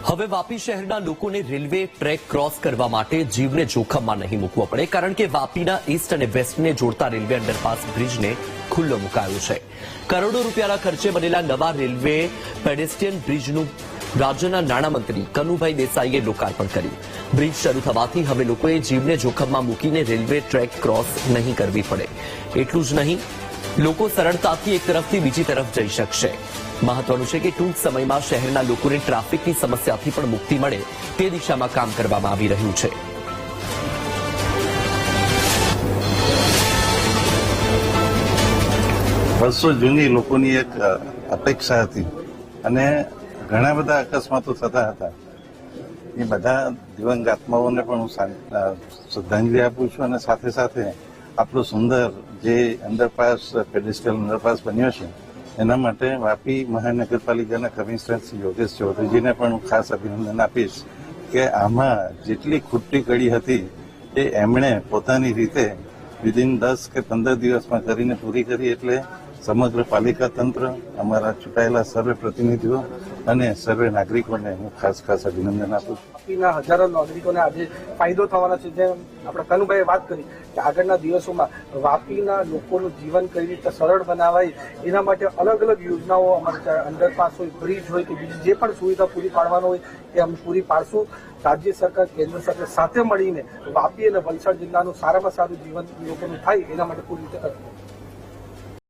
હવે વાપી શહેરના લોકોને રેલવે ટ્રેક ક્રોસ કરવા માટે જીવને જોખમમાં નહીં મૂકવો પડે, કારણ કે વાપીના ઈસ્ટ અને વેસ્ટને જોડતા રેલવે અંડરપાસ બ્રિજને ખુલ્લો મુકાયો છે. કરોડો રૂપિયાના ખર્ચે બનેલા નવા રેલવે પેડેસ્ટ્રીયન બ્રિજનું રાજ્યના નાણામંત્રી કનુભાઈ દેસાઈએ લોકાર્પણ કર્યું. બ્રિજ શરૂ થવાથી હવે લોકોએ જીવને જોખમમાં મૂકીને રેલવે ટ્રેક ક્રોસ નહીં કરવી પડે. એટલું જ નહીં, લોકો સરળતાથી એક તરફથી બીજી તરફ જઈ શકશે. મહત્વનું છે કે ટૂંક સમયમાં શહેરના લોકોને ટ્રાફિકની સમસ્યાથી પણ મુક્તિ મળે તે દિશામાં કામ કરવામાં આવી રહ્યું છે. વર્ષો જૂની લોકોની એક અપેક્ષા હતી અને ઘણા બધા અકસ્માતો થતા હતા. એ બધા દિવંગત આત્માઓને પણ હું શ્રદ્ધાંજલિ આપું છું અને સાથે સાથે આપણું સુંદર જે અંડરપાસ પેડેસ્ટ્રીયલ અંડરપાસ બન્યો છે એના માટે વાપી મહાનગરપાલિકાના કમિશનર શ્રી યોગેશ ચૌધરીજીને પણ હું ખાસ અભિનંદન આપીશ કે આમાં જેટલી ખૂટતી કડી હતી એ એમણે પોતાની રીતે વિધિન 10 કે 15 દિવસમાં કરીને પૂરી કરી. એટલે સમગ્ર પાલિકા તંત્ર, અમારા ચૂંટાયેલા સર્વે પ્રતિનિધિઓ અને સર્વે નાગરિકોને હું ખાસ અભિનંદન આપું છું. વાપીના હજારો નાગરિકોને આજે ફાયદો થવાનો છે. જેમ આપણે કનુભાઈએ વાત કરી કે આગળના દિવસોમાં વાપીના લોકોનું જીવન કઈ રીતે સરળ બનાવાય એના માટે અલગ અલગ યોજનાઓ અમારે અંડરપાસ હોય, બ્રિજ હોય કે બીજી જે પણ સુવિધા પૂરી પાડવાનો હોય એ અમે પૂરી પાડશું. રાજ્ય સરકાર, કેન્દ્ર સરકાર સાથે મળીને વાપી અને વલસાડ જિલ્લાનું સારામાં સારું જીવન લોકોનું થાય એના માટે પૂરી રીતે કરશું.